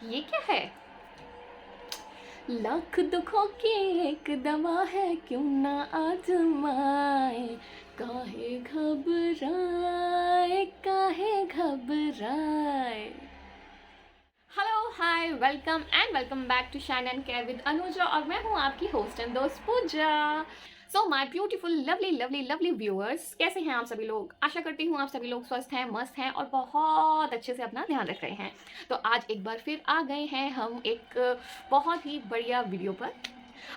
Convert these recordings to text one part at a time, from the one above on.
ये क्या है? लाख दुखों की एक दवा है, क्यों ना आजमाए। काहे घबराए, काहे घबराए। Hello, hi, welcome back to shine and care with Anuja, और मैं हूँ आपकी होस्ट एंड दोस्त Pooja. So my beautiful lovely lovely lovely viewers, कैसे हैं आप सभी लोग? आशा करती हूँ आप सभी लोग स्वस्थ हैं, मस्त हैं और बहुत अच्छे से अपना ध्यान रख रहे हैं। तो आज एक बार फिर आ गए हैं हम एक बहुत ही बढ़िया वीडियो पर।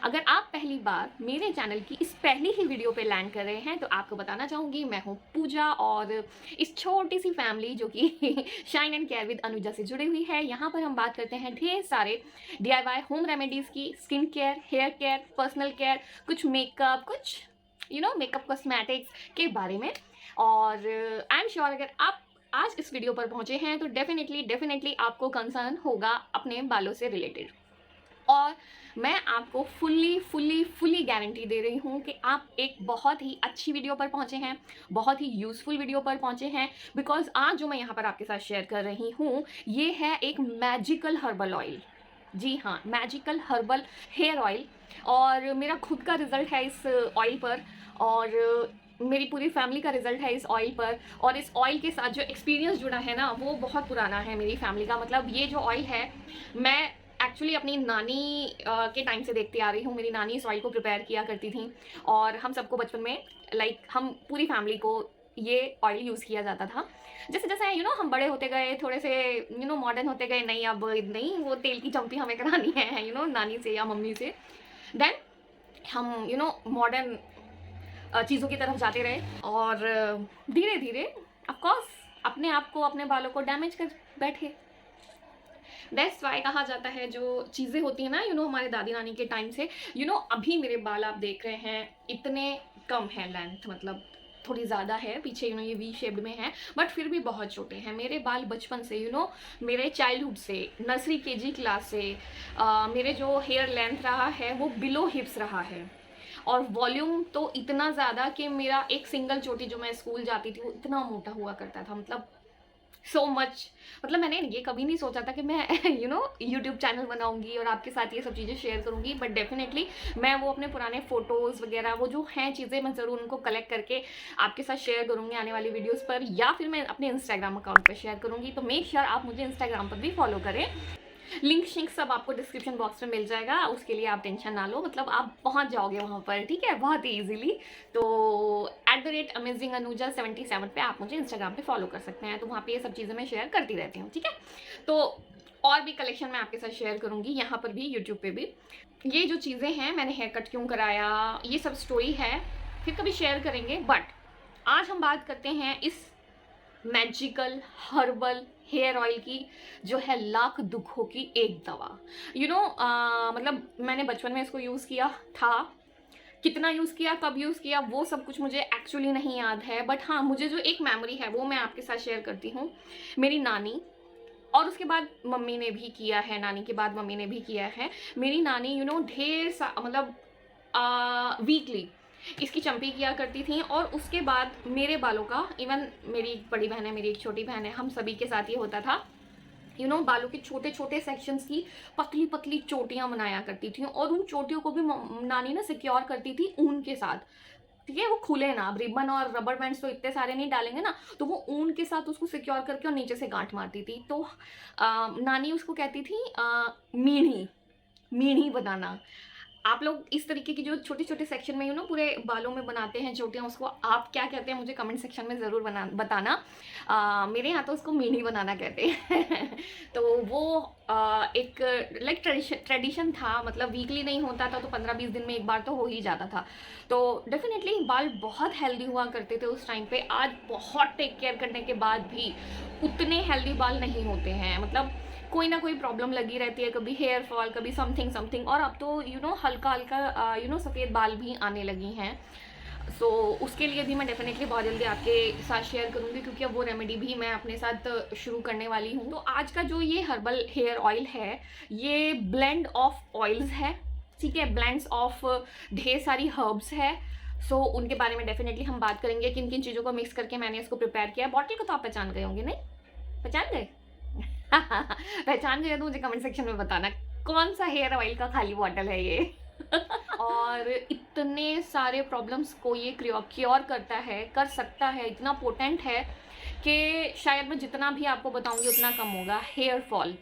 अगर आप पहली बार मेरे चैनल की इस पहली ही वीडियो पे लैंड कर रहे हैं तो आपको बताना चाहूँगी, मैं हूँ पूजा, और इस छोटी सी फैमिली जो कि shine and care with Anuja से जुड़ी हुई है, यहाँ पर हम बात करते हैं ढेर सारे DIY होम रेमेडीज़ की, skin care, hair care, personal care, कुछ मेकअप, कुछ मेकअप कॉस्मेटिक्स के बारे में। और आई एम श्योर अगर आप आज इस वीडियो पर पहुंचे हैं तो डेफिनेटली आपको कंसर्न होगा अपने बालों से रिलेटेड, और मैं आपको फुल्ली गारंटी दे रही हूँ कि आप एक बहुत ही अच्छी वीडियो पर पहुँचे हैं, बहुत ही यूज़फुल वीडियो पर पहुँचे हैं। बिकॉज आज जो मैं यहाँ पर आपके साथ शेयर कर रही हूँ ये है एक मैजिकल हर्बल ऑयल। जी हाँ, मैजिकल हर्बल हेयर ऑयल, और मेरा खुद का रिजल्ट है इस ऑयल पर, और मेरी पूरी फैमिली का रिजल्ट है इस ऑयल पर। और इस ऑयल के साथ जो एक्सपीरियंस जुड़ा है ना वो बहुत पुराना है मेरी फैमिली का। मतलब ये जो ऑयल है, मैं एक्चुअली अपनी नानी के टाइम से देखती आ रही हूँ। मेरी नानी इस ऑयल को प्रिपेयर किया करती थी, और हम सबको बचपन में हम पूरी फैमिली को ये ऑयल यूज़ किया जाता था। जैसे जैसे हम बड़े होते गए, थोड़े से मॉडर्न होते गए, नहीं अब नहीं वो तेल की चंपी हमें करानी है नानी से या मम्मी से, देन हम मॉडर्न चीज़ों की तरफ जाते रहे, और धीरे धीरे ऑफकोर्स अपने आप को, अपने बालों को डैमेज कर बैठे। दैट्स वाई कहा जाता है जो चीज़ें होती हैं ना हमारे दादी नानी के टाइम से, अभी मेरे बाल आप देख रहे हैं इतने कम है लेंथ, मतलब थोड़ी ज़्यादा है पीछे, ये वी शेप्ड में है, बट फिर भी बहुत छोटे हैं मेरे बाल। बचपन से मेरे चाइल्डहुड से, नर्सरी KG क्लास से मेरे जो हेयर लेंथ रहा है वो बिलो हिप्स रहा है, और वॉल्यूम तो इतना ज़्यादा कि मेरा एक सिंगल चोटी जो मैं स्कूल जाती थी वो इतना मोटा हुआ करता था, मतलब सो मच। मतलब मैंने ये कभी नहीं सोचा था कि मैं यूट्यूब चैनल बनाऊंगी और आपके साथ ये सब चीज़ें शेयर करूंगी, बट डेफिनेटली मैं वो अपने पुराने फ़ोटोज़ वगैरह वो जो हैं चीज़ें, मैं ज़रूर उनको कलेक्ट करके आपके साथ शेयर करूंगी आने वाली वीडियोस पर, या फिर मैं अपने इंस्टाग्राम अकाउंट पर शेयर करूंगी। तो मेक श्योर आप मुझे इंस्टाग्राम पर भी फॉलो करें। लिंक शिंक सब आपको डिस्क्रिप्शन बॉक्स में मिल जाएगा, उसके लिए आप टेंशन ना लो, मतलब आप पहुंच जाओगे वहां पर, ठीक है, बहुत ही ईजिली। तो @amazinganuja77 पे आप मुझे इंस्टाग्राम पे फॉलो कर सकते हैं, तो वहाँ पे ये सब चीज़ें मैं शेयर करती रहती हूँ, ठीक है। तो और भी कलेक्शन मैं आपके साथ शेयर करूँगी, यहाँ पर भी, यूट्यूब पे भी। ये जो चीज़ें हैं, मैंने हेयर कट क्यों कराया, ये सब स्टोरी है, फिर कभी शेयर करेंगे। बट आज हम बात करते हैं इस मैजिकल हर्बल हेयर ऑयल की, जो है लाख दुखों की एक दवा। मतलब मैंने बचपन में इसको यूज़ किया था, कितना यूज़ किया, कब यूज़ किया, वो सब कुछ मुझे एक्चुअली नहीं याद है, बट हाँ मुझे जो एक मेमोरी है वो मैं आपके साथ शेयर करती हूँ। मेरी नानी, और उसके बाद मम्मी ने भी किया है, नानी के बाद मम्मी ने भी किया है। मेरी नानी ढेर सा, मतलब वीकली इसकी चंपी किया करती थी, और उसके बाद मेरे बालों का, इवन मेरी एक बड़ी बहन है, मेरी एक छोटी बहन है, हम सभी के साथ ये होता था। बालों के छोटे छोटे सेक्शंस की पतली पतली चोटियां बनाया करती थी, और उन चोटियों को भी नानी ना सिक्योर करती थी ऊन के साथ, ठीक है, वो खुले ना। अब रिबन और रबर बैंड्स तो इतने सारे नहीं डालेंगे ना, तो वो ऊन के साथ उसको सिक्योर करके और नीचे से गांठ मारती थी। तो नानी उसको कहती थी मीढ़ी, मीढ़ी बनाना। आप लोग इस तरीके की जो छोटे छोटे सेक्शन में पूरे बालों में बनाते हैं चोटियाँ, उसको आप क्या कहते हैं मुझे कमेंट सेक्शन में ज़रूर बताना। मेरे यहाँ तो उसको मीनी बनाना कहते हैं तो वो एक लाइक ट्रेडिशन था, मतलब वीकली नहीं होता था तो 15-20 दिन में एक बार तो हो ही जाता था। तो डेफिनेटली बाल बहुत हेल्दी हुआ करते थे उस टाइम पे। आज बहुत टेक केयर करने के बाद भी उतने हेल्दी बाल नहीं होते हैं, मतलब कोई ना कोई प्रॉब्लम लगी रहती है, कभी हेयर फॉल, कभी समथिंग। और अब तो हल्का हल्का सफ़ेद बाल भी आने लगी हैं। सो उसके लिए भी मैं डेफिनेटली बहुत जल्दी आपके साथ शेयर करूँगी, क्योंकि अब वो रेमेडी भी मैं अपने साथ शुरू करने वाली हूँ। तो आज का जो ये हर्बल हेयर ऑयल है, ये ब्लेंड ऑफ ऑयल्स है, ठीक है, ब्लेंड्स ऑफ ढेर सारी हर्ब्स है। सो उनके बारे में डेफिनेटली हम बात करेंगे, किन किन चीज़ों को मिक्स करके मैंने इसको प्रिपेयर किया है। बॉटल को तो आप पहचान गए होंगे, नहीं पहचान गए? पहचान गए तो मुझे कमेंट सेक्शन में बताना कौन सा हेयर ऑयल का खाली बॉटल है ये। और इतने सारे प्रॉब्लम्स को ये क्योर करता है, कर सकता है, इतना पोटेंट है कि शायद मैं जितना भी आपको बताऊंगी उतना कम होगा। Hair fall,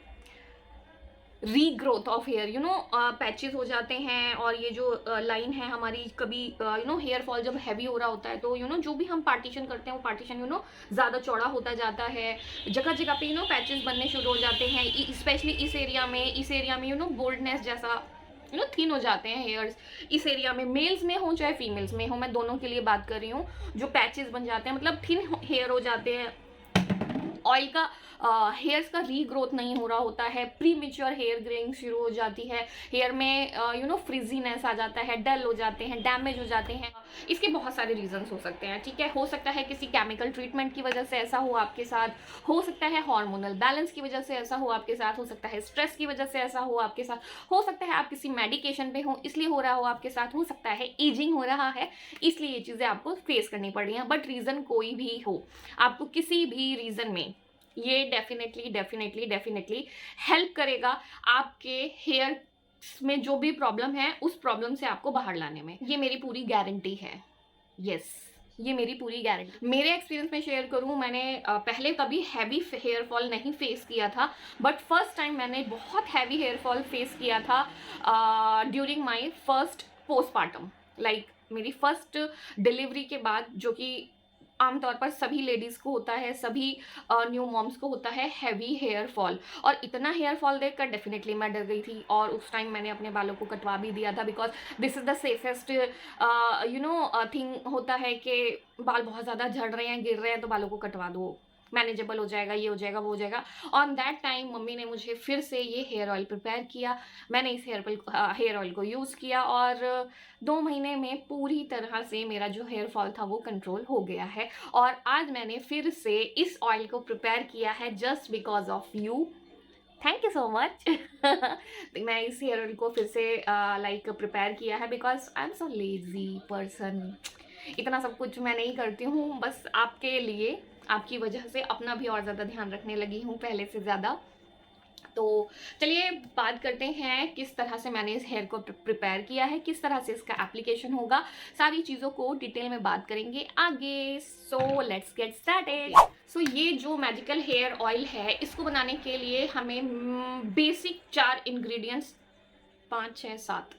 regrowth of hair, patches हो जाते हैं, और ये जो लाइन है हमारी, कभी हेयर फॉल जब हैवी हो रहा होता है तो जो भी हम पार्टीशन करते हैं वो पार्टीशन ज़्यादा चौड़ा होता जाता है, जगह जगह पे पैचेस बनने शुरू हो जाते हैं, स्पेशली इस एरिया में बोल्डनेस जैसा थिन हो जाते हैं हेयर्स। इस एरिया में मेल्स में हो चाहे फीमेल्स में हो, मैं दोनों के लिए बात कर रही हूँ। जो पैचेस बन जाते हैं मतलब थिन हेयर हो जाते हैं, ऑयल का हेयर्स का रीग्रोथ नहीं हो रहा होता है, प्री मेच्योर हेयर ग्रेइंग शुरू हो जाती है, हेयर में फ्रिजीनेस आ जाता है, डल हो जाते हैं, डैमेज हो जाते हैं। इसके बहुत सारे रीजंस हो सकते हैं, ठीक है। हो सकता है किसी केमिकल ट्रीटमेंट की वजह से ऐसा हो आपके साथ, हो सकता है हार्मोनल बैलेंस की वजह से ऐसा हो आपके साथ, हो सकता है स्ट्रेस की वजह से ऐसा हो आपके साथ, हो सकता है आप किसी मेडिकेशन पे हो इसलिए हो रहा हो आपके साथ, हो सकता है एजिंग हो रहा है इसलिए ये चीज़ें आपको फेस करनी पड़ रही हैं। बट रीज़न कोई भी हो, आपको किसी भी रीज़न में ये डेफिनेटली हेल्प करेगा आपके हेयर में जो भी प्रॉब्लम है उस प्रॉब्लम से आपको बाहर लाने में। ये मेरी पूरी गारंटी है। यस, ये मेरी पूरी गारंटी। मेरे एक्सपीरियंस में शेयर करूं, मैंने पहले कभी हैवी हेयर फॉल नहीं फेस किया था, बट फर्स्ट टाइम मैंने बहुत हैवी हेयर फॉल फेस किया था during my first postpartum, like मेरी फर्स्ट डिलीवरी के बाद, जो कि आमतौर पर सभी लेडीज़ को होता है, सभी न्यू मॉम्स को होता है हैवी हेयर फॉल। और इतना हेयर फॉल देखकर डेफिनेटली मैं डर गई थी, और उस टाइम मैंने अपने बालों को कटवा भी दिया था, because this is the safest thing होता है कि बाल बहुत ज़्यादा झड़ रहे हैं, गिर रहे हैं, तो बालों को कटवा दो, मैनेजेबल हो जाएगा, ये हो जाएगा, वो हो जाएगा। ऑन दैट टाइम मम्मी ने मुझे फिर से ये हेयर ऑयल प्रिपेयर किया, मैंने इस हेयर ऑयल को यूज़ किया, और 2 महीने में पूरी तरह से मेरा जो हेयर फॉल था वो कंट्रोल हो गया है। और आज मैंने फिर से इस ऑयल को प्रिपेयर किया है just because of you. Thank you so much. मैं इस हेयर ऑयल को फिर से प्रिपेयर किया है because I am so lazy person. इतना सब कुछ मैं नहीं करती हूँ, बस आपके लिए, आपकी वजह से अपना भी और ज़्यादा ध्यान रखने लगी हूँ पहले से ज़्यादा। तो चलिए बात करते हैं किस तरह से मैंने इस हेयर को प्रिपेयर किया है, किस तरह से इसका एप्लीकेशन होगा, सारी चीज़ों को डिटेल में बात करेंगे आगे। So let's get started. So ये जो मैजिकल हेयर ऑयल है, इसको बनाने के लिए हमें बेसिक 4 इंग्रेडिएंट्स, 5 6 7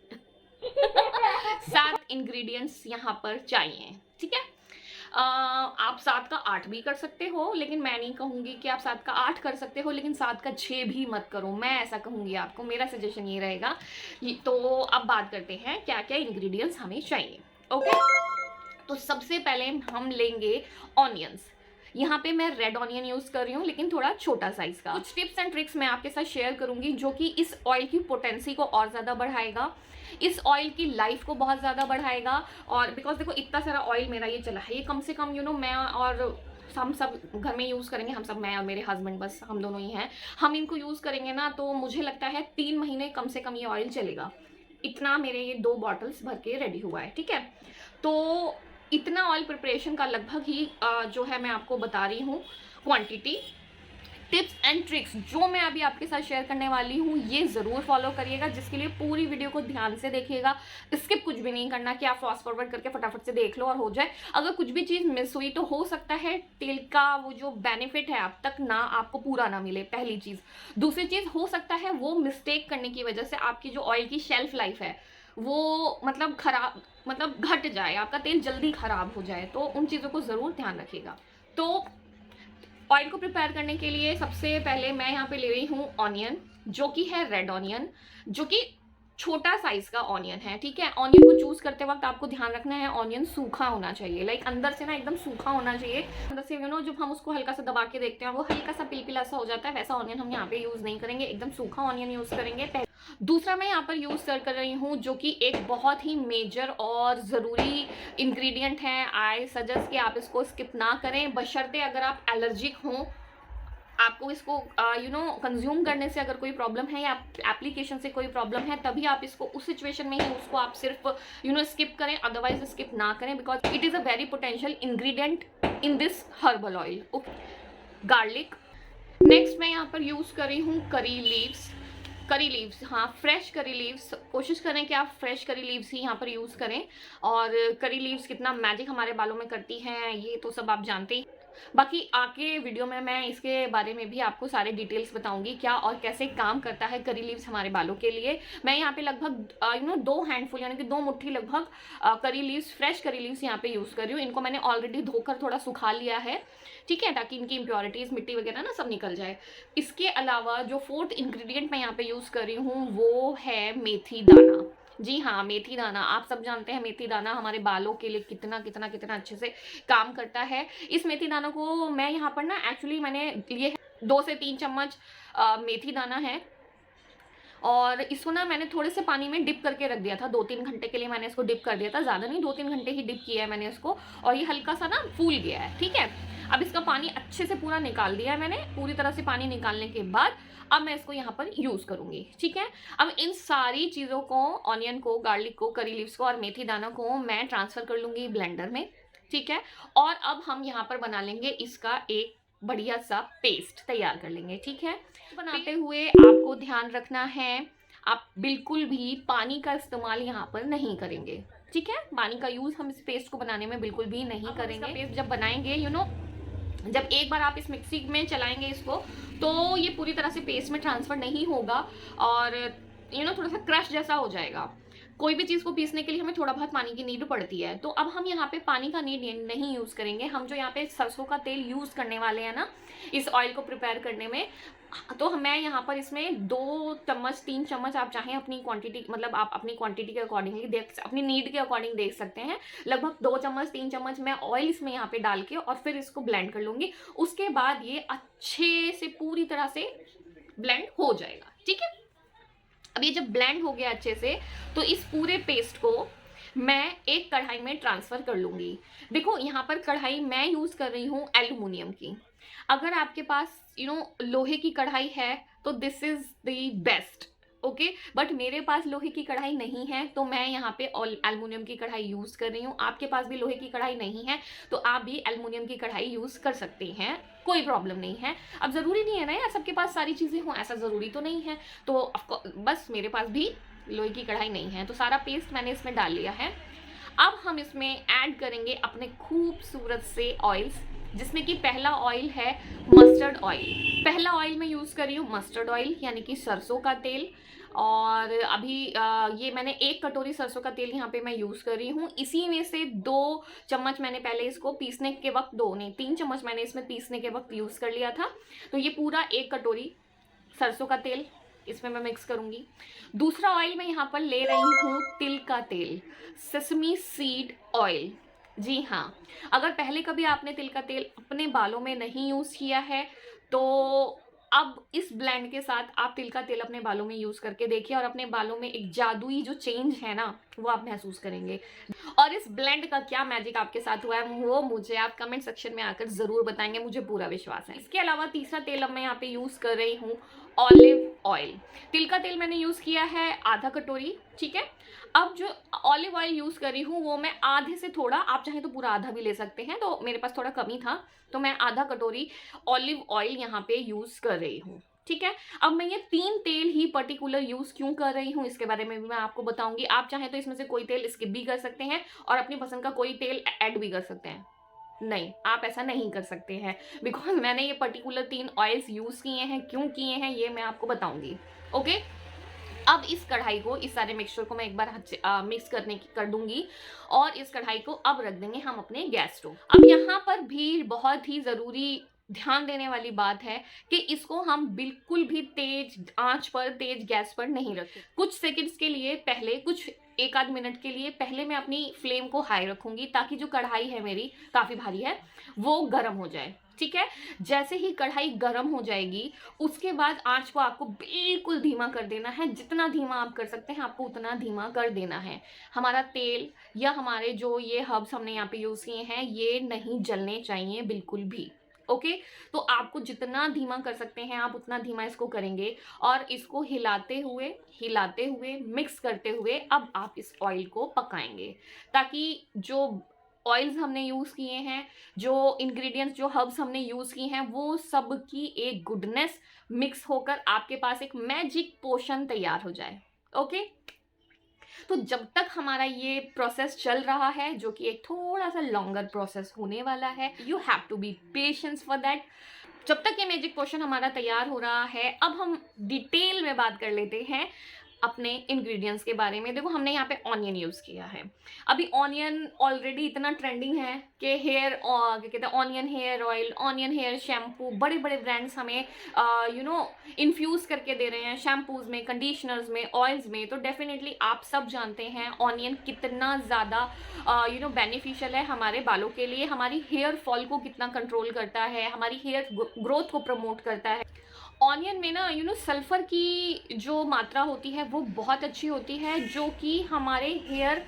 7 इंग्रेडिएंट्स यहाँ पर चाहिए, ठीक है। आप 7 का 8 भी कर सकते हो, लेकिन मैं नहीं कहूँगी कि आप 7 का 8 कर सकते हो, लेकिन 7 का 6 भी मत करो, मैं ऐसा कहूँगी आपको, मेरा सजेशन ये रहेगा। तो अब बात करते हैं क्या क्या इंग्रेडिएंट्स हमें चाहिए। ओके, तो सबसे पहले हम लेंगे ऑनियंस। यहाँ पे मैं रेड ऑनियन यूज़ कर रही हूँ, लेकिन थोड़ा छोटा साइज़ का। कुछ टिप्स एंड ट्रिक्स मैं आपके साथ शेयर करूँगी जो कि इस ऑयल की पोटेंसी को और ज़्यादा बढ़ाएगा, इस ऑयल की लाइफ को बहुत ज़्यादा बढ़ाएगा। और बिकॉज देखो इतना सारा ऑयल मेरा ये चला है, ये कम से कम मैं और हम सब घर में यूज़ करेंगे, हम सब, मैं और मेरे हस्बैंड, बस हम दोनों ही हैं, हम इनको यूज़ करेंगे ना, तो मुझे लगता है 3 महीने कम से कम ये ऑयल चलेगा। इतना मेरे ये 2 बॉटल्स भर के रेडी हुआ है, ठीक है। तो इतना ऑयल प्रिपरेशन का लगभग ही जो है मैं आपको बता रही हूँ क्वांटिटी। टिप्स एंड ट्रिक्स जो मैं अभी आपके साथ शेयर करने वाली हूँ ये ज़रूर फॉलो करिएगा, जिसके लिए पूरी वीडियो को ध्यान से देखिएगा, स्किप कुछ भी नहीं करना कि आप फास्ट फॉरवर्ड करके फटाफट से देख लो और हो जाए। अगर कुछ भी चीज़ मिस हुई तो हो सकता है तेल का वो जो बेनिफिट है आप तक ना, आपको पूरा ना मिले, पहली चीज़। दूसरी चीज़, हो सकता है वो मिस्टेक करने की वजह से आपकी जो ऑयल की शेल्फ लाइफ है वो खराब, घट जाए, आपका तेल जल्दी खराब हो जाए, तो उन चीज़ों को ज़रूर ध्यान रखिएगा। तो ऑयल को प्रिपेयर करने के लिए सबसे पहले मैं यहाँ पे ले रही हूँ ऑनियन, जो कि है रेड ऑनियन, जो कि छोटा साइज का ऑनियन है, ठीक है। ऑनियन को चूज करते वक्त आपको ध्यान रखना है ऑनियन सूखा होना चाहिए, लाइक अंदर से ना एकदम सूखा होना चाहिए। अंदर से जब हम उसको हल्का सा दबा के देखते हैं वो हल्का सा पिलपिला सा हो जाता है, वैसा ऑनियन हम यहाँ पे यूज नहीं करेंगे, एकदम सूखा ऑनियन यूज करेंगे। दूसरा मैं यहाँ पर यूज कर रही हूँ जो कि एक बहुत ही मेजर और ज़रूरी इंग्रेडिएंट है। आई सजेस्ट कि आप इसको स्किप ना करें, बशर्ते अगर आप एलर्जिक हों, आपको इसको कंज्यूम करने से अगर कोई प्रॉब्लम है या एप्लीकेशन से कोई प्रॉब्लम है, तभी आप इसको उस सिचुएशन में ही उसको आप सिर्फ स्किप करें, अदरवाइज स्किप ना करें, because it is a very potential ingredient in this herbal oil. Okay, garlic next मैं यहाँ पर यूज़ कर रही हूँ करी लीव्स, हाँ फ्रेश करी लीव्स। कोशिश करें कि आप फ्रेश करी लीव्स ही यहाँ पर यूज़ करें। और करी लीव्स कितना मैजिक हमारे बालों में करती हैं ये तो सब आप जानते ही। बाकी आगे वीडियो में मैं इसके बारे में भी आपको सारे डिटेल्स बताऊंगी क्या और कैसे काम करता है करी लीव्स हमारे बालों के लिए। मैं यहाँ पे लगभग 2 हैंडफुल यानी कि 2 मुट्ठी लगभग curry leaves, fresh curry leaves यहाँ पे यूज़ कर रही हूँ। इनको मैंने ऑलरेडी धोकर थोड़ा सुखा लिया है, ठीक है, ताकि इनकी इम्प्योरिटीज़, मिट्टी वगैरह ना सब निकल जाए। इसके अलावा जो फोर्थ इंग्रेडिएंट मैं यहाँ पे यूज़ कर रही हूँ वो है मेथी दाना। जी हाँ, मेथी दाना, आप सब जानते हैं मेथी दाना हमारे बालों के लिए कितना कितना कितना अच्छे से काम करता है। इस मेथी दाना को मैं यहाँ पर ना एक्चुअली मैंने लिए 2 से 3 चम्मच मेथी दाना है, और इसको ना मैंने थोड़े से पानी में डिप करके रख दिया था। 2-3 घंटे के लिए मैंने इसको डिप कर दिया था, ज़्यादा नहीं, 2-3 घंटे ही डिप किया है मैंने इसको, और ये हल्का सा ना फूल गया है, ठीक है। अब इसका पानी अच्छे से पूरा निकाल दिया है मैंने। पूरी तरह से पानी निकालने के बाद अब मैं इसको यहाँ पर यूज़ करूँगी, ठीक है। अब इन सारी चीज़ों को, ऑनियन को, गार्लिक को, करी लीव्स को और मेथी दाना को मैं ट्रांसफ़र कर लूँगी ब्लेंडर में, ठीक है। और अब हम यहाँ पर बना लेंगे इसका एक बढ़िया सा पेस्ट तैयार कर लेंगे, ठीक है। बनाते हुए आपको ध्यान रखना है, आप बिल्कुल भी पानी का इस्तेमाल यहाँ पर नहीं करेंगे, ठीक है। पानी का यूज़ हम इस पेस्ट को बनाने में बिल्कुल भी नहीं करेंगे। पेस्ट जब बनाएंगे जब एक बार आप इस मिक्सी में चलाएंगे इसको, तो ये पूरी तरह से पेस्ट में ट्रांसफ़र नहीं होगा और थोड़ा सा क्रश जैसा हो जाएगा। कोई भी चीज़ को पीसने के लिए हमें थोड़ा बहुत पानी की नीड पड़ती है, तो अब हम यहाँ पे पानी का नीड नहीं यूज़ करेंगे। हम जो यहाँ पे सरसों का तेल यूज़ करने वाले हैं ना इस ऑयल को प्रिपेयर करने में, तो मैं यहाँ पर इसमें 2 चम्मच 3 चम्मच, आप चाहें अपनी क्वांटिटी, मतलब आप अपनी क्वांटिटी के अकॉर्डिंगली अपनी नीड के अकॉर्डिंग देख सकते हैं। लगभग 2 चम्मच 3 चम्मच मैं ऑयल इसमें यहाँ पे डाल के और फिर इसको ब्लेंड कर लूँगी। उसके बाद ये अच्छे से पूरी तरह से ब्लेंड हो जाएगा, ठीक है। अब ये जब ब्लेंड हो गया अच्छे से, तो इस पूरे पेस्ट को मैं एक कढ़ाई में ट्रांसफ़र कर लूँगी। देखो यहाँ पर कढ़ाई मैं यूज़ कर रही हूँ एल्युमिनियम की। अगर आपके पास लोहे की कढ़ाई है तो this is the best, okay. But मेरे पास लोहे की कढ़ाई नहीं है, तो मैं यहाँ पे एल्युमिनियम की कढ़ाई यूज़ कर रही हूँ। आपके पास भी लोहे की कढ़ाई नहीं है तो आप भी एल्युमिनियम की कढ़ाई यूज़ कर सकते हैं, कोई प्रॉब्लम नहीं है। अब ज़रूरी नहीं है ना यार सबके पास सारी चीज़ें हों, ऐसा ज़रूरी तो नहीं है। तो बस मेरे पास भी लोहे की कढ़ाई नहीं है, तो सारा पेस्ट मैंने इसमें डाल लिया है। अब हम इसमें ऐड करेंगे अपने खूबसूरत से ऑयल्स, जिसमें कि पहला ऑयल है मस्टर्ड ऑयल। पहला ऑयल मैं यूज़ कर रही हूँ मस्टर्ड ऑयल यानी कि सरसों का तेल। और अभी ये मैंने 1 कटोरी सरसों का तेल यहाँ पे मैं यूज़ कर रही हूँ। इसी में से 2 चम्मच मैंने पहले इसको पीसने के वक्त, 2 नहीं 3 चम्मच मैंने इसमें पीसने के वक्त यूज़ कर लिया था। तो ये पूरा 1 कटोरी सरसों का तेल इसमें मैं मिक्स करूँगी। दूसरा ऑयल मैं यहाँ पर ले रही हूँ तिल का तेल, सेसमी सीड ऑयल। जी हाँ, अगर पहले कभी आपने तिल का तेल अपने बालों में नहीं यूज़ किया है तो अब इस ब्लेंड के साथ आप तिल का तेल अपने बालों में यूज़ करके देखिए और अपने बालों में एक जादुई जो चेंज है ना वो आप महसूस करेंगे। और इस ब्लेंड का क्या मैजिक आपके साथ हुआ है वो मुझे आप कमेंट सेक्शन में आकर ज़रूर बताएंगे, मुझे पूरा विश्वास है। इसके अलावा तीसरा तेल अब मैं यहाँ पे यूज़ कर रही हूँ ऑलिव ऑयल। तिल का तेल मैंने यूज़ किया है आधा कटोरी, ठीक है। अब जो ऑलिव ऑयल यूज़ कर रही हूँ वो मैं आधे से थोड़ा, आप चाहें तो पूरा आधा भी ले सकते हैं, तो मेरे पास थोड़ा कमी था तो मैं आधा कटोरी ऑलिव ऑयल यहाँ पे यूज़ कर रही हूँ, ठीक है। अब मैं ये 3 तेल ही पर्टिकुलर यूज़ क्यों कर रही हूँ इसके बारे में भी मैं आपको बताऊंगी। आप चाहें तो इसमें से कोई तेल स्किप भी कर सकते हैं और अपनी पसंद का कोई तेल ऐड भी कर सकते हैं। नहीं, आप ऐसा नहीं कर सकते हैं, बिकॉज मैंने ये पर्टिकुलर 3 ऑयल्स यूज़ किए हैं, क्यों किए हैं ये मैं आपको बताऊंगी, ओके। अब इस कढ़ाई को, इस सारे मिक्सचर को मैं एक बार मिक्स कर दूंगी और इस कढ़ाई को अब रख देंगे हम अपने गैस स्टोव। अब यहाँ पर भी बहुत ही ज़रूरी ध्यान देने वाली बात है कि इसको हम बिल्कुल भी तेज आंच पर, तेज गैस पर नहीं रखें। कुछ सेकंड्स के लिए पहले, कुछ 1 आध मिनट के लिए पहले मैं अपनी फ्लेम को हाई रखूंगी ताकि जो कढ़ाई है मेरी काफ़ी भारी है वो गर्म हो जाए, ठीक है। जैसे ही कढ़ाई गर्म हो जाएगी उसके बाद आंच को आपको बिल्कुल धीमा कर देना है। जितना धीमा आप कर सकते हैं आपको उतना धीमा कर देना है। हमारा तेल या हमारे जो ये हर्ब्स हमने यहाँ पे यूज़ किए हैं ये नहीं जलने चाहिए बिल्कुल भी, ओके। तो आपको जितना धीमा कर सकते हैं आप उतना धीमा इसको करेंगे और इसको हिलाते हुए मिक्स करते हुए अब आप इस ऑयल को पकाएंगे ताकि जो ऑयल्स हमने यूज़ किए हैं, जो इंग्रेडिएंट्स, जो हर्ब्स हमने यूज़ किए हैं, वो सब की एक गुडनेस मिक्स होकर आपके पास एक मैजिक पोशन तैयार हो जाए। ओके, तो जब तक हमारा ये प्रोसेस चल रहा है, जो कि एक थोड़ा सा लॉन्गर प्रोसेस होने वाला है, you have to be patience for that. जब तक ये मैजिक पोशन हमारा तैयार हो रहा है, अब हम डिटेल में बात कर लेते हैं अपने इंग्रेडिएंट्स के बारे में। देखो, हमने यहाँ पे ऑनियन यूज़ किया है। अभी ऑनियन ऑलरेडी इतना ट्रेंडिंग है कि हेयर क्या कहते हैं, onion hair oil, onion hair shampoo, बड़े बड़े ब्रांड्स हमें इन्फ्यूज़ करके दे रहे हैं शैम्पूज में, कंडीशनर्स में, ऑयल्स में। तो डेफिनेटली आप सब जानते हैं ऑनियन कितना ज़्यादा बेनिफिशियल है हमारे बालों के लिए, हमारी हेयर फॉल को कितना कंट्रोल करता है, हमारी हेयर ग्रोथ को प्रमोट करता है। ऑनियन में ना सल्फर की जो मात्रा होती है वो बहुत अच्छी होती है, जो कि हमारे हेयर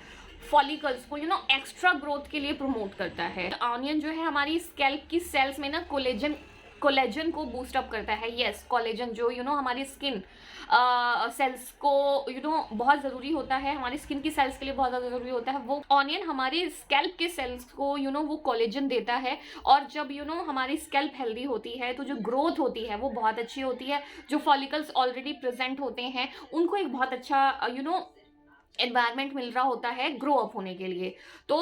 फॉलिकल्स को एक्स्ट्रा ग्रोथ के लिए प्रमोट करता है। ऑनियन जो है हमारी स्कैल्प की सेल्स में ना कोलेजन को बूस्ट अप करता है। यस, कोलेजन जो हमारी स्किन सेल्स को बहुत ज़रूरी होता है, हमारी स्किन की सेल्स के लिए बहुत ज़्यादा ज़रूरी होता है। वो ऑनियन हमारे स्कैल्प के सेल्स को वो कोलेजन देता है, और जब हमारी स्कैल्प हेल्दी होती है तो जो ग्रोथ होती है वो बहुत अच्छी होती है। जो फॉलिकल्स ऑलरेडी प्रेजेंट होते हैं उनको एक बहुत अच्छा एनवायरनमेंट मिल रहा होता है ग्रो अप होने के लिए। तो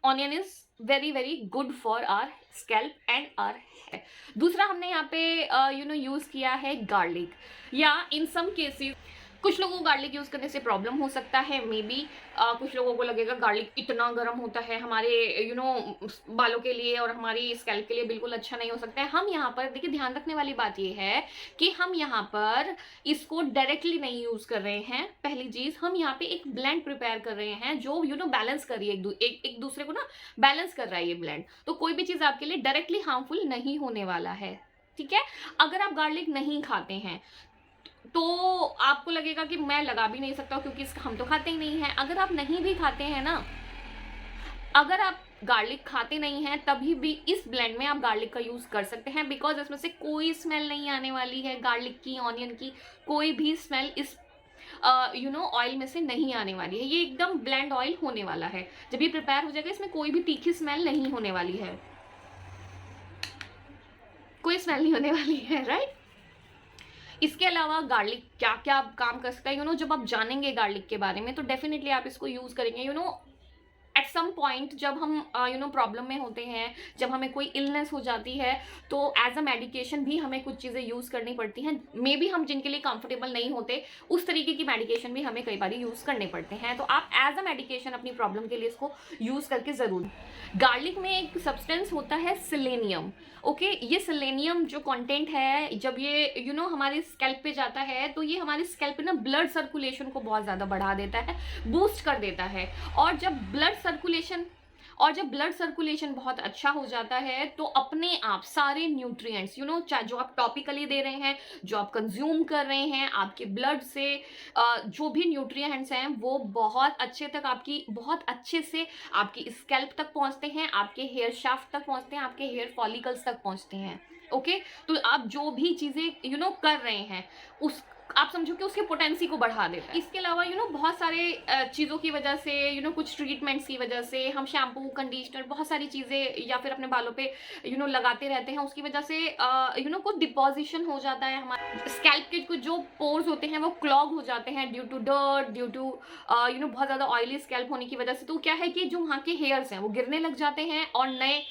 onion is very very good for our scalp and our hair. दूसरा हमने यहाँ पे यूज़ किया है गार्लिक, या इन सम केसेस कुछ लोगों को गार्लिक यूज़ करने से प्रॉब्लम हो सकता है, मे बी कुछ लोगों को लगेगा गार्लिक इतना गर्म होता है हमारे बालों के लिए और हमारी स्कैल्प के लिए बिल्कुल अच्छा नहीं हो सकता है। हम यहाँ पर देखिए, ध्यान रखने वाली बात ये है कि हम यहाँ पर इसको डायरेक्टली नहीं यूज़ कर रहे हैं। पहली चीज़, हम यहाँ पे एक ब्लेंड प्रिपेयर कर रहे हैं जो बैलेंस कर रही है एक दूसरे को बैलेंस कर रहा है ये ब्लेंड। तो कोई भी चीज़ आपके लिए डायरेक्टली हार्मफुल नहीं होने वाला है, ठीक है। अगर आप गार्लिक नहीं खाते हैं तो आपको लगेगा कि मैं लगा भी नहीं सकता क्योंकि हम तो खाते ही नहीं हैं। अगर आप नहीं भी खाते हैं ना, अगर आप गार्लिक खाते नहीं हैं तभी भी इस ब्लेंड में आप गार्लिक का यूज़ कर सकते हैं, बिकॉज इसमें से कोई स्मेल नहीं आने वाली है। गार्लिक की, ऑनियन की कोई भी स्मेल इस ऑयल में से नहीं आने वाली है। ये एकदम ब्लेंड ऑयल होने वाला है। जब ये प्रिपेयर हो जाएगा इसमें कोई भी तीखी स्मेल नहीं होने वाली है, कोई स्मेल नहीं होने वाली है, राइट। इसके अलावा गार्लिक क्या क्या काम कर सकता है, जब आप जानेंगे गार्लिक के बारे में तो डेफिनेटली आप इसको यूज़ करेंगे। एट सम पॉइंट जब हम प्रॉब्लम में होते हैं, जब हमें कोई इलनेस हो जाती है, तो एज अ मेडिकेशन भी हमें कुछ चीज़ें यूज़ करनी पड़ती हैं। मे बी हम जिनके लिए कंफर्टेबल नहीं होते उस तरीके की मेडिकेशन भी हमें कई बार यूज़ करने पड़ते हैं। तो आप एज अ मेडिकेशन अपनी प्रॉब्लम के लिए इसको यूज़ करके ज़रूर। गार्लिक में एक सब्सटेंस होता है सेलेनियम। ओके, ये सेलेनियम जो कंटेंट है, जब ये हमारे स्कैल्प पे जाता है तो ये हमारे स्कैल्प पे ना ब्लड सर्कुलेशन को बहुत ज़्यादा बढ़ा देता है, बूस्ट कर देता है। और जब ब्लड सर्कुलेशन बहुत अच्छा हो जाता है तो अपने आप सारे न्यूट्रिएंट्स चाहे जो आप टॉपिकली दे रहे हैं, जो आप कंज्यूम कर रहे हैं, आपके ब्लड से जो भी न्यूट्रिएंट्स हैं वो बहुत अच्छे से आपकी स्कैल्प तक पहुंचते हैं, आपके हेयर शाफ्ट तक पहुंचते हैं, आपके हेयर फॉलिकल्स तक पहुंचते हैं। ओके, तो आप जो भी चीज़ें कर रहे हैं उस आप समझो कि उसके पोटेंसी को बढ़ा देता है। इसके अलावा बहुत सारे चीज़ों की वजह से कुछ ट्रीटमेंट्स की वजह से हम शैम्पू, कंडीशनर, बहुत सारी चीज़ें या फिर अपने बालों पे लगाते रहते हैं, उसकी वजह से कुछ डिपॉजिशन हो जाता है। हमारे स्कैल्प के कुछ जो पोर्स होते हैं वो क्लॉग हो जाते हैं due to dirt, due to बहुत ज़्यादा ऑयली स्कैल्प होने की वजह से। तो क्या है कि जो वहाँ के हेयर्स हैं वो गिरने लग जाते हैं और नए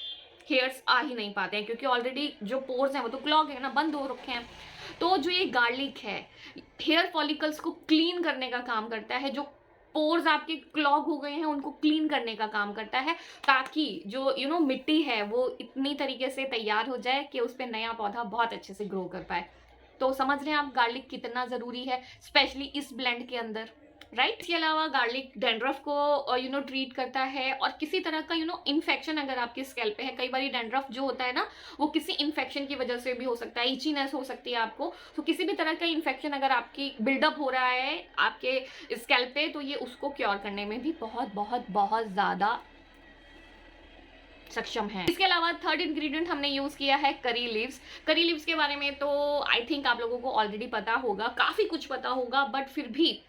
हेयर्स आ ही नहीं पाते हैं, क्योंकि ऑलरेडी जो पोर्स हैं वो तो क्लॉग है ना, बंद हो रखे हैं। तो जो ये गार्लिक है हेयर फॉलिकल्स को क्लीन करने का काम करता है, जो पोर्स आपके क्लॉग हो गए हैं उनको क्लीन करने का काम करता है, ताकि जो मिट्टी है वो इतनी तरीके से तैयार हो जाए कि उस पर नया पौधा बहुत अच्छे से ग्रो कर पाए। तो समझ रहे हैं आप गार्लिक कितना ज़रूरी है, स्पेशली इस ब्लेंड के अंदर, राइट। इसके अलावा गार्लिक डैंड्रफ को ट्रीट करता है, और किसी तरह का इन्फेक्शन अगर आपके स्कैल्प पे है, कई बार डैंड्रफ जो होता है ना वो किसी इन्फेक्शन की वजह से भी हो सकता है, इचीनेस हो सकती है आपको। तो किसी भी तरह का इन्फेक्शन अगर आपकी बिल्डअप हो रहा है आपके स्कैल्प पे, तो ये उसको क्योर करने में भी बहुत बहुत बहुत ज़्यादा सक्षम है। इसके अलावा थर्ड इंग्रेडिएंट हमने यूज किया है करी लीव्स। करी लीव्स के बारे में तो आई थिंक आप लोगों को ऑलरेडी पता होगा, काफ़ी कुछ पता होगा, बट फिर भी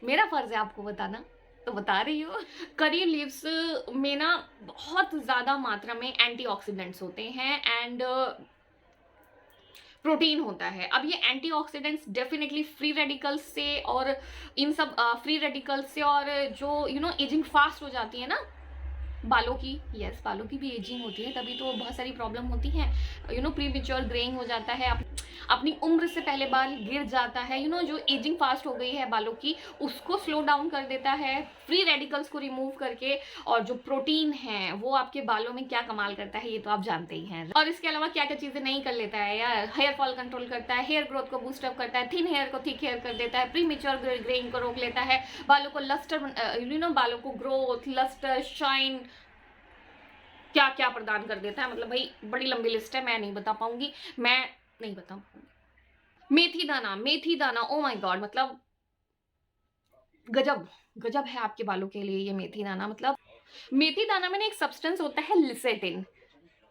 मेरा फर्ज है आपको बताना, तो बता रही हूँ। करी लीव्स में ना बहुत ज़्यादा मात्रा में एंटीऑक्सीडेंट्स होते हैं एंड प्रोटीन होता है। अब ये एंटीऑक्सीडेंट्स डेफिनेटली फ्री रेडिकल्स से और इन सब फ्री रेडिकल्स से और जो एजिंग फास्ट हो जाती है ना बालों की, यस बालों की भी एजिंग होती है, तभी तो बहुत सारी प्रॉब्लम होती है। प्री मेच्योर ग्रेइंग हो जाता है, अपनी उम्र से पहले बाल गिर जाता है, जो एजिंग फास्ट हो गई है बालों की उसको स्लो डाउन कर देता है फ्री रेडिकल्स को रिमूव करके। और जो प्रोटीन है वो आपके बालों में क्या कमाल करता है ये तो आप जानते ही हैं। और इसके अलावा क्या क्या चीजें नहीं कर लेता है यार, हेयर फॉल कंट्रोल करता है, हेयर ग्रोथ को बूस्ट अप करता है, थिन हेयर को थिक हेयर कर देता है, प्री मेच्योर ग्रेइंग को रोक लेता है, बालों को लस्टर बालों को ग्रोथ, लस्टर, शाइन, क्या क्या प्रदान कर देता है। मतलब भाई बड़ी लंबी लिस्ट है, मैं नहीं बता पाऊंगी। मेथी दाना ओ माय गॉड, मतलब गजब गजब है आपके बालों के लिए ये मेथी दाना। मतलब मेथी दाना में ना एक सब्सटेंस होता है लिसेटिन,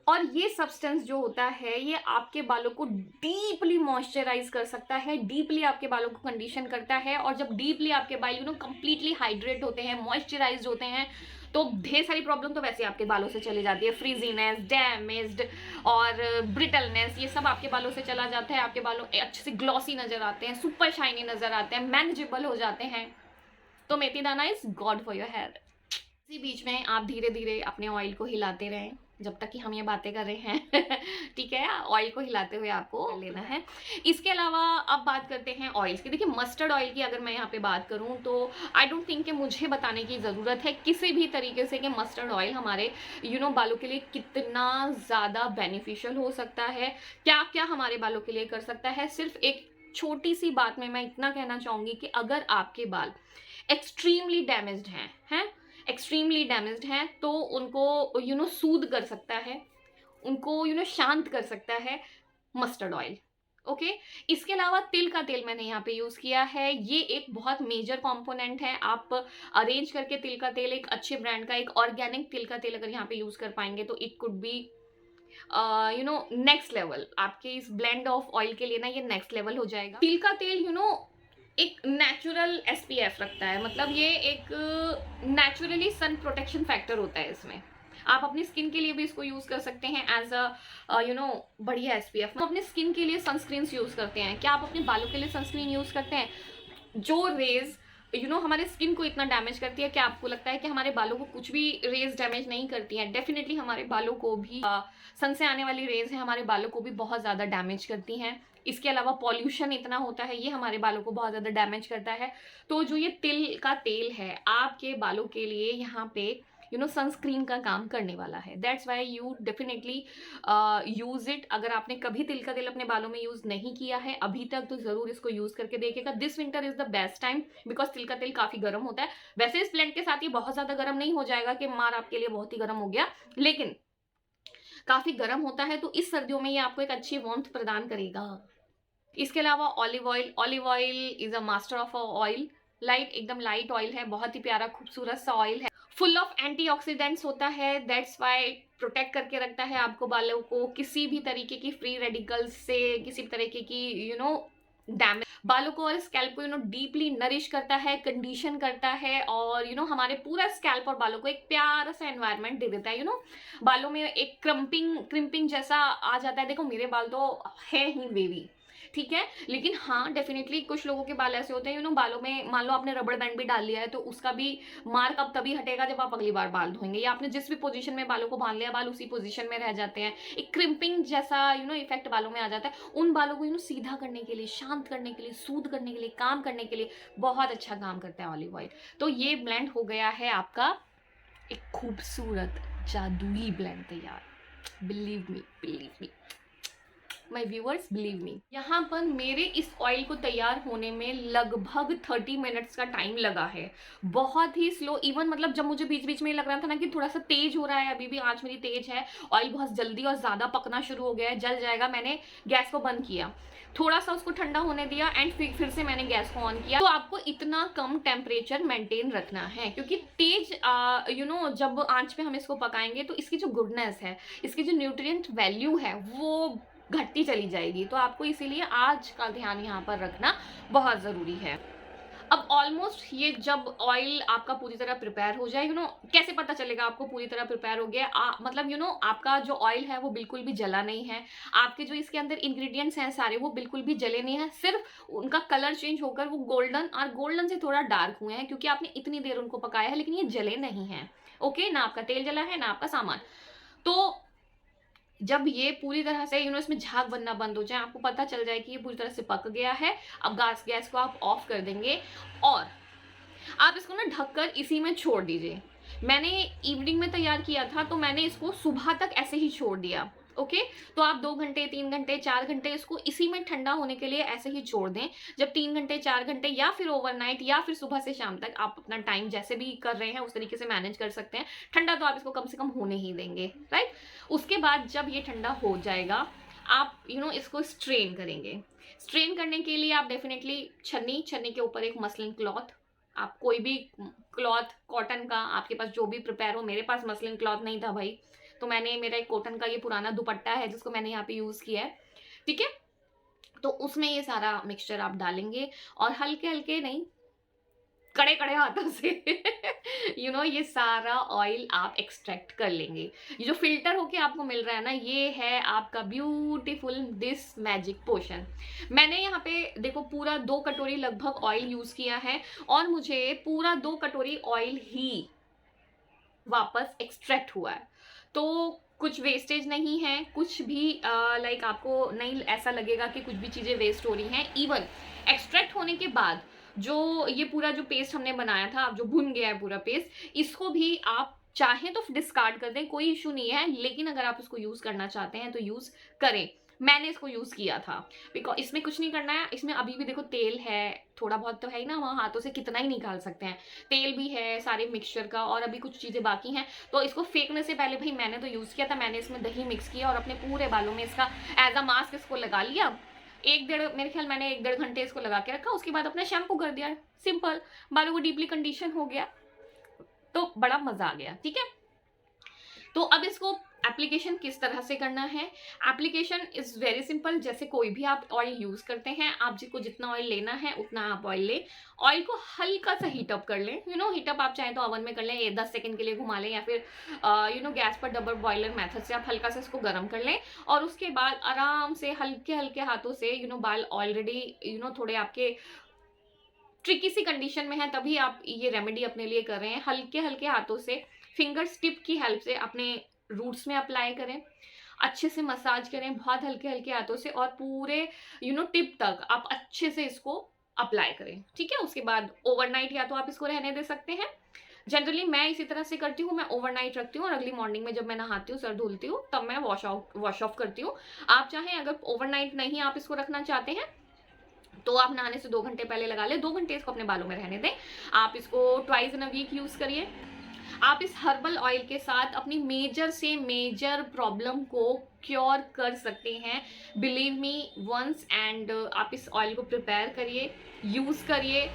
और ये सब्सटेंस जो होता है ये आपके बालों को डीपली मॉइस्चराइज कर सकता है, डीपली आपके बालों को कंडीशन करता है। और जब डीपली आपके बाल कंप्लीटली हाइड्रेट होते हैं, मॉइस्चराइज होते हैं, तो ढेर सारी प्रॉब्लम तो वैसे आपके बालों से चली जाती है। फ्रीजीनेस, डैमेज्ड और ब्रिटलनेस, ये सब आपके बालों से चला जाता है। आपके बालों अच्छे से ग्लॉसी नजर आते हैं, सुपर शाइनी नजर आते हैं, मैनेजेबल हो जाते हैं। तो methi dana is good for your hair. इसी बीच में आप धीरे धीरे अपने ऑयल को हिलाते रहें जब तक कि हम ये बातें कर रहे हैं ठीक है, ऑयल को हिलाते हुए आपको लेना है। इसके अलावा अब बात करते हैं ऑयल्स की। देखिए मस्टर्ड ऑयल की अगर मैं यहाँ पे बात करूँ तो आई डोंट थिंक कि मुझे बताने की ज़रूरत है किसी भी तरीके से कि मस्टर्ड ऑयल हमारे बालों के लिए कितना ज़्यादा बेनिफिशियल हो सकता है, क्या क्या हमारे बालों के लिए कर सकता है। सिर्फ एक छोटी सी बात में मैं इतना कहना चाहूँगी कि अगर आपके बाल एक्सट्रीमली डैमेज्ड हैं एक्सट्रीमली डैमेज्ड हैं तो उनको सूद कर सकता है, उनको शांत कर सकता है मस्टर्ड ऑयल। ओके, इसके अलावा तिल का तेल मैंने यहाँ पे यूज़ किया है, ये एक बहुत मेजर कंपोनेंट है। आप अरेंज करके तिल का तेल, एक अच्छे ब्रांड का एक ऑर्गेनिक तिल का तेल अगर यहाँ पे यूज़ कर पाएंगे तो it could be next level. आपके इस ब्लेंड ऑफ ऑयल के लिए ना ये नेक्स्ट लेवल हो जाएगा। तिल का तेल एक नेचुरल SPF रखता है, मतलब ये एक नेचुरली सन प्रोटेक्शन फैक्टर होता है इसमें। आप अपनी स्किन के लिए भी इसको यूज कर सकते हैं एज अ बढ़िया SPF। हम अपने स्किन के लिए सनस्क्रीन यूज करते हैं, क्या आप अपने बालों के लिए सनस्क्रीन यूज करते हैं? जो रेज हमारे स्किन को इतना डैमेज करती है, क्या आपको लगता है कि हमारे बालों को कुछ भी रेज डैमेज नहीं करती हैं? डेफिनेटली हमारे बालों को भी सन से आने वाली रेज है हमारे बालों को भी बहुत ज़्यादा डैमेज करती हैं। इसके अलावा पॉल्यूशन इतना होता है, ये हमारे बालों को बहुत ज़्यादा डैमेज करता है। तो जो ये तिल का तेल है आपके बालों के लिए यहाँ पे सनस्क्रीन का काम करने वाला है। That's why you definitely use it. अगर आपने कभी तिल का तेल अपने बालों में यूज नहीं किया है अभी तक तो जरूर इसको यूज करके देखिएगा। This winter is the best time because तिल का तेल काफी गर्म होता है। वैसे इस ब्लेंड के साथ ये बहुत ज्यादा गर्म नहीं हो जाएगा कि मार आपके लिए बहुत ही गर्म हो गया, लेकिन काफी गर्म होता है, तो इस सर्दियों में ये आपको एक अच्छी वार्मथ प्रदान करेगा। इसके अलावा olive oil is a master of oil. एकदम लाइट ऑयल है, बहुत ही प्यारा खूबसूरत सा ऑयल है, फुल ऑफ एंटीऑक्सीडेंट्स होता है। दैट्स वाई प्रोटेक्ट करके रखता है आपको बालों को किसी भी तरीके की फ्री रेडिकल्स से, किसी भी तरीके की डैमेज। बालों को और स्कैल्प को डीपली नरिश करता है, कंडीशन करता है और हमारे पूरा स्कैल्प और बालों को एक प्यारा सा एनवायरनमेंट दे देता है। बालों में एक क्रिम्पिंग जैसा आ जाता है। देखो मेरे बाल तो है ही वेवी, ठीक है, लेकिन हाँ डेफिनेटली कुछ लोगों के बाल ऐसे होते हैं बालों में मान लो आपने रबड़ बैंड भी डाल लिया है तो उसका भी मार्क अब तभी हटेगा जब आप अगली बार बाल धोएंगे, या आपने जिस भी पोजीशन में बालों को बांध लिया बाल उसी पोजीशन में रह जाते हैं। एक क्रिम्पिंग जैसा इफेक्ट बालों में आ जाता है। उन बालों को सीधा करने के लिए, शांत करने के लिए, सूद करने के लिए, काम करने के लिए बहुत अच्छा काम करता है ऑलिव ऑयल। तो ये ब्लेंड हो गया है आपका एक खूबसूरत जादुई ब्लेंड तैयार। Believe me my viewers, believe me. यहाँ पर मेरे इस ऑयल को तैयार होने में लगभग 30 मिनट्स का टाइम लगा है, बहुत ही स्लो। इवन मतलब जब मुझे बीच बीच में लग रहा था ना कि थोड़ा सा तेज हो रहा है, अभी भी आंच मेरी तेज है, ऑयल बहुत जल्दी और ज़्यादा पकना शुरू हो गया है, जल जाएगा, मैंने गैस को बंद किया, थोड़ा सा उसको ठंडा होने दिया एंड फिर से मैंने गैस को ऑन किया। तो आपको इतना कम टेम्परेचर मेंटेन रखना है क्योंकि तेज जब आंच पे हम इसको पकाएंगे तो इसकी जो गुडनेस है, इसकी जो न्यूट्रिएंट वैल्यू है वो घटती चली जाएगी। तो आपको इसीलिए आज का ध्यान यहाँ पर रखना बहुत ज़रूरी है। अब ऑलमोस्ट ये जब ऑयल आपका पूरी तरह प्रिपेयर हो जाए, कैसे पता चलेगा आपको पूरी तरह प्रिपेयर हो गया? मतलब आपका जो ऑयल है वो बिल्कुल भी जला नहीं है, आपके जो इसके अंदर इंग्रेडिएंट्स हैं सारे वो बिल्कुल भी जले नहीं है, सिर्फ उनका कलर चेंज होकर वो गोल्डन और गोल्डन से थोड़ा डार्क हुए हैं, क्योंकि आपने इतनी देर उनको पकाया है, लेकिन ये जले नहीं है। ओके, ना आपका तेल जला है ना आपका सामान। तो जब ये पूरी तरह से इसमें झाग बनना बंद हो जाए, आपको पता चल जाए कि ये पूरी तरह से पक गया है, अब गैस को आप ऑफ कर देंगे और आप इसको ना ढककर इसी में छोड़ दीजिए। मैंने इवनिंग में तैयार किया था, तो मैंने इसको सुबह तक ऐसे ही छोड़ दिया। ओके, तो आप 2 घंटे 3 घंटे 4 घंटे इसको इसी में ठंडा होने के लिए ऐसे ही छोड़ दें। जब 3 घंटे 4 घंटे या फिर ओवरनाइट या फिर सुबह से शाम तक, आप अपना टाइम जैसे भी कर रहे हैं उस तरीके से मैनेज कर सकते हैं। ठंडा तो आप इसको कम से कम होने ही देंगे, राइट। उसके बाद जब ये ठंडा हो जाएगा, आप इसको स्ट्रेन करेंगे। स्ट्रेन करने के लिए आप डेफिनेटली छन्नी के ऊपर एक मसलिन क्लॉथ, आप कोई भी क्लॉथ कॉटन का, आपके पास जो भी प्रिपेयर हो, मेरे पास मसलिन क्लॉथ नहीं था भाई, तो मेरा एक कॉटन का ये पुराना दुपट्टा है जिसको मैंने यहाँ पे यूज किया है, ठीक है। तो उसमें ये सारा मिक्सचर आप डालेंगे और हल्के हल्के नहीं, कड़े कड़े हाथों से ये सारा ऑयल आप एक्सट्रैक्ट कर लेंगे। ये जो फिल्टर होके आपको मिल रहा है ना, ये है आपका ब्यूटीफुल दिस मैजिक पोशन। मैंने यहाँ पे देखो पूरा 2 कटोरी लगभग ऑयल यूज किया है और मुझे पूरा 2 कटोरी ऑयल ही वापस एक्सट्रैक्ट हुआ है। तो कुछ वेस्टेज नहीं है, कुछ भी लाइक आपको नहीं ऐसा लगेगा कि कुछ भी चीज़ें वेस्ट हो रही हैं। इवन एक्सट्रैक्ट होने के बाद जो ये पूरा जो पेस्ट हमने बनाया था, अब जो भुन गया है पूरा पेस्ट, इसको भी आप चाहें तो डिस्कार्ड कर दें, कोई इशू नहीं है, लेकिन अगर आप इसको यूज़ करना चाहते हैं तो यूज़ करें। मैंने इसको यूज़ किया था बिकॉज इसमें कुछ नहीं करना है। इसमें अभी भी देखो तेल है, थोड़ा बहुत तो है ही ना, वहाँ हाथों से कितना ही निकाल सकते हैं, तेल भी है सारे मिक्सचर का, और अभी कुछ चीज़ें बाकी हैं। तो इसको फेंकने से पहले भाई मैंने तो यूज़ किया था, मैंने इसमें दही मिक्स किया और अपने पूरे बालों में इसका एज अ मास्क इसको लगा लिया। मेरे ख्याल मैंने 1-1.5 घंटे इसको लगा के रखा, उसके बाद अपना शैम्पू कर दिया, सिंपल, बालों को डीपली कंडीशन हो गया, तो बड़ा मजा आ गया, ठीक है। तो अब इसको एप्लीकेशन किस तरह से करना है? Application is very simple. जैसे कोई भी आप ऑयल यूज करते हैं, आप जिसको जितना ऑयल लेना है उतना आप ऑयल लें, ऑयल को हल्का सा हीटअप कर लें। हीटअप आप चाहें तो ओवन में कर लें, 10 सेकंड के लिए घुमा लें, या फिर गैस पर डबल बॉयलर मेथड से आप हल्का सा इसको गर्म कर लें, और उसके बाद आराम से हल्के हल्के हाथों से बाल ऑलरेडी थोड़े आपके ट्रिकी सी कंडीशन में है, तभी आप ये रेमेडी अपने लिए कर रहे हैं। हल्के हल्के हाथों से फिंगर टिप की हेल्प से अपने रूट्स में अप्लाई करें, अच्छे से मसाज करें बहुत हल्के हल्के हाथों से, और पूरे टिप तक आप अच्छे से इसको अप्लाई करें, ठीक है। उसके बाद ओवरनाइट या तो आप इसको रहने दे सकते हैं। जनरली मैं इसी तरह से करती हूँ, मैं ओवरनाइट रखती हूँ और अगली मॉर्निंग में जब मैं नहाती हूँ, सर धुलती हूँ, तब मैं वॉश ऑफ करती हूँ। आप चाहें अगर ओवरनाइट नहीं आप इसको रखना चाहते हैं तो आप नहाने से 2 घंटे पहले लगा ले, 2 घंटे इसको अपने बालों में रहने दें। आप इसको twice in a week use करिए। आप इस हर्बल ऑयल के साथ अपनी मेजर से मेजर प्रॉब्लम को क्योर कर सकते हैं, बिलीव मी वंस। एंड आप इस ऑयल को प्रिपेयर करिए, यूज करिए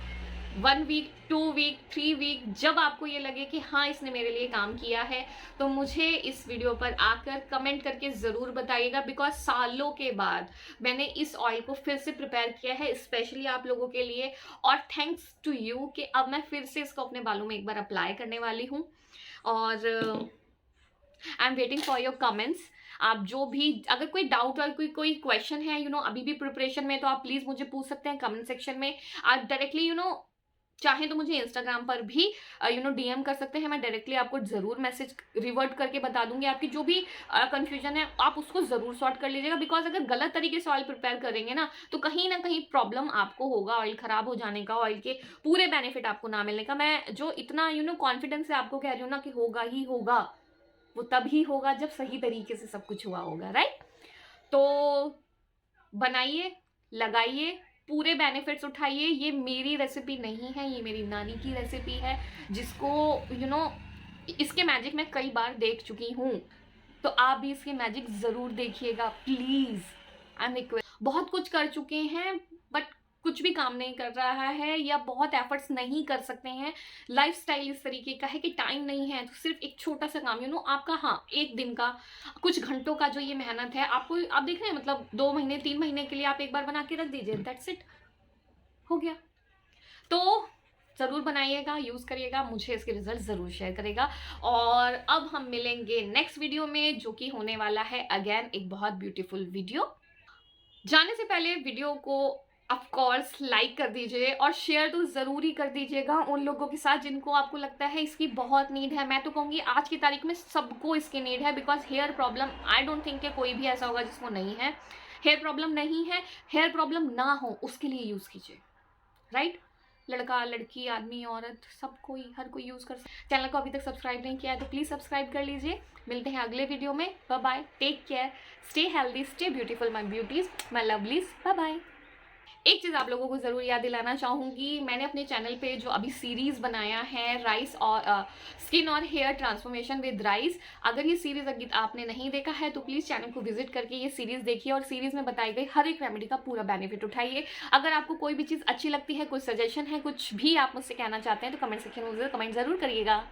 1 वीक 2 वीक 3 वीक, जब आपको ये लगे कि हाँ इसने मेरे लिए काम किया है, तो मुझे इस वीडियो पर आकर कमेंट करके ज़रूर बताइएगा। बिकॉज सालों के बाद मैंने इस ऑयल को फिर से प्रिपेयर किया है स्पेशली आप लोगों के लिए, और थैंक्स टू यू कि अब मैं फिर से इसको अपने बालों में एक बार अप्लाई करने वाली हूँ। और I am waiting for your comments. आप जो भी अगर कोई डाउट और कोई क्वेश्चन है अभी भी प्रिपरेशन में, तो आप प्लीज़ मुझे पूछ सकते हैं कमेंट सेक्शन में। आप डायरेक्टली चाहें तो मुझे इंस्टाग्राम पर भी डीएम कर सकते हैं, मैं डायरेक्टली आपको ज़रूर मैसेज रिवर्ट करके बता दूंगी। आपकी जो भी कंफ्यूजन है आप उसको ज़रूर सॉर्ट कर लीजिएगा। बिकॉज अगर गलत तरीके से ऑयल प्रिपेयर करेंगे ना तो कहीं प्रॉब्लम आपको होगा, ऑयल ख़राब हो जाने का, ऑयल के पूरे बेनिफिट आपको ना मिलने का। मैं जो इतना कॉन्फिडेंस से आपको कह रही हूँ ना कि होगा ही होगा, वो तब ही होगा जब सही तरीके से सब कुछ हुआ होगा, राइट। तो बनाइए, लगाइए, पूरे बेनिफिट्स उठाइए। ये मेरी रेसिपी नहीं है, ये मेरी नानी की रेसिपी है, जिसको इसके मैजिक मैं कई बार देख चुकी हूँ। तो आप भी इसके मैजिक ज़रूर देखिएगा प्लीज़। I am request. बहुत कुछ कर चुके हैं बट कुछ भी काम नहीं कर रहा है, या बहुत एफर्ट्स नहीं कर सकते हैं, लाइफस्टाइल इस तरीके का है कि टाइम नहीं है, तो सिर्फ एक छोटा सा काम आपका, हाँ, एक दिन का कुछ घंटों का जो ये मेहनत है आपको, आप देख रहे हैं, मतलब 2 महीने 3 महीने के लिए आप एक बार बना के रख दीजिए, दैट्स इट, हो गया। तो ज़रूर बनाइएगा, यूज़ करिएगा, मुझे इसके रिजल्ट ज़रूर शेयर करेगा। और अब हम मिलेंगे नेक्स्ट वीडियो में, जो कि होने वाला है अगेन एक बहुत ब्यूटीफुल वीडियो। जाने से पहले वीडियो को ऑफ कोर्स लाइक कर दीजिए और शेयर तो ज़रूरी कर दीजिएगा उन लोगों के साथ जिनको आपको लगता है इसकी बहुत नीड है। मैं तो कहूँगी आज की तारीख में सबको इसकी नीड है, because hair problem I don't think कि कोई भी ऐसा होगा जिसको नहीं है। हेयर प्रॉब्लम नहीं है, हेयर प्रॉब्लम ना हो उसके लिए यूज़ कीजिए, राइट? लड़का लड़की आदमी औरत सब कोई, हर कोई यूज़ कर सकता। चैनल को अभी तक सब्सक्राइब नहीं किया है तो प्लीज़ सब्सक्राइब कर लीजिए। मिलते हैं अगले वीडियो में। Bye bye, take care, stay healthy, stay beautiful my beauties, my lovelies. Bye bye. एक चीज़ आप लोगों को ज़रूर याद दिलाना चाहूँगी, मैंने अपने चैनल पे जो अभी सीरीज़ बनाया है राइस और स्किन और हेयर ट्रांसफॉर्मेशन विद राइस, अगर ये सीरीज़ अगर आपने नहीं देखा है तो प्लीज़ चैनल को विजिट करके ये सीरीज़ देखिए और सीरीज़ में बताई गई हर एक रेमेडी का पूरा बेनिफिट उठाइए। अगर आपको कोई भी चीज़ अच्छी लगती है, कोई सजेशन है, कुछ भी आप मुझसे कहना चाहते हैं तो कमेंट सेक्शन में कमेंट ज़रूर करिएगा।